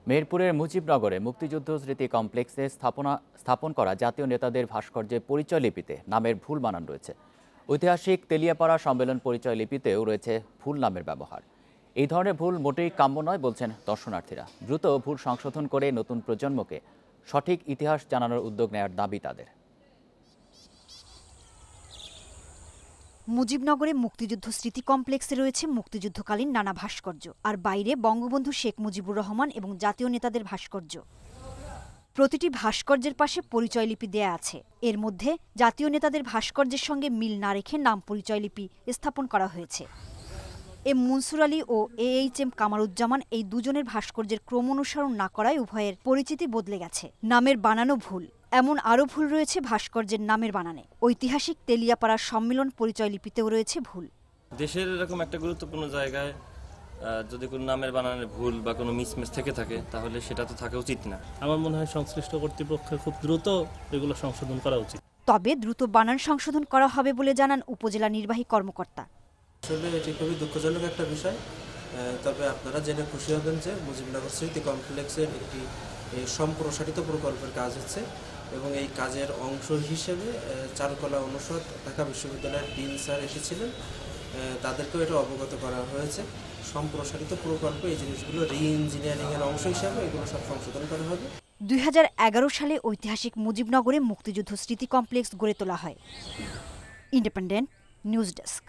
মেহেরপুরের মুজিবনগরে মুক্তিযুদ্ধ স্মৃতি কমপ্লেক্সে স্থাপন করা জাতীয় নেতাদের ভাস্কর্যের পরিচয় লিপিতে নামের ভুল বানান রয়েছে। ঐতিহাসিক তেলিয়াপাড়া সম্মেলন পরিচয় লিপিতেও রয়েছে ভুল নামের ব্যবহার। এই ধরনের ভুল মোটেই কাম্য নয় বলছেন দর্শনার্থীরা। দ্রুত ভুল সংশোধন করে নতুন প্রজন্মকে সঠিক ইতিহাস জানানোর উদ্যোগ নেওয়ার দাবি তাদের। মুজিবনগরে মুক্তিযুদ্ধ স্মৃতি কমপ্লেক্সে রয়েছে মুক্তিযুদ্ধকালীন নানা ভাস্কর্য, আর বাইরে বঙ্গবন্ধু শেখ মুজিবুর রহমান এবং জাতীয় নেতাদের ভাস্কর্য। প্রতিটি ভাস্কর্যের পাশে পরিচয় লিপি দেয়া আছে। এর মধ্যে জাতীয় নেতাদের ভাস্কর্যের সঙ্গে মিল না রেখে নাম পরিচয় লিপি স্থাপন করা হয়েছে। এম মনসুর আলী ও AHM কামারুজ্জামান এই দুজনের ভাস্কর্যের ক্রম অনুসরণ না করায় উভয়ের পরিচিতি বদলে গেছে। নামের বানানো ভুল, এমন আরও ভুল রয়েছে ভাস্কর্যের নামের বানানে। ঐতিহাসিক তেলিয়াপাড়ার সম্মেলন পরিচয় লিপিতেও রয়েছে ভুল। দেশের এরকম একটা গুরুত্বপূর্ণ জায়গায় যদি কোনো নামের বানানের ভুল বা কোনো মিসম্যাচ থেকে থাকে তাহলে সেটা তো থাকা উচিত না। আমার মনে হয় সংশ্লিষ্ট কর্তৃপক্ষের খুব দ্রুত এগুলো সংশোধন করা উচিত। তবে দ্রুত বানান সংশোধন করা হবে বলে জানান উপজেলা নির্বাহী কর্মকর্তা। আসলে এটি খুবই দুঃখজনক একটা বিষয়। তবে আপনারা জেনে খুশি হবেন যে মুজিবনগর স্মৃতি কমপ্লেক্সের একটি সম্প্রসারিত প্রকল্পের কাজ হচ্ছে এবং এই কাজের অংশ হিসেবে চারুকলা অনুষদ ঢাকা বিশ্ববিদ্যালয়ের ডিন স্যার এসেছিলেন। তাদেরকেও এটা অবগত করা হয়েছে। সম্প্রসারিত প্রকল্প এই জিনিসগুলো রি-ইঞ্জিনিয়ারিংয়ের অংশ হিসাবে এগুলো সব সংশোধন করা হবে। 2011 সালে ঐতিহাসিক মুজিবনগরে মুক্তিযুদ্ধ স্মৃতি কমপ্লেক্স গড়ে তোলা হয়। Independent news desk.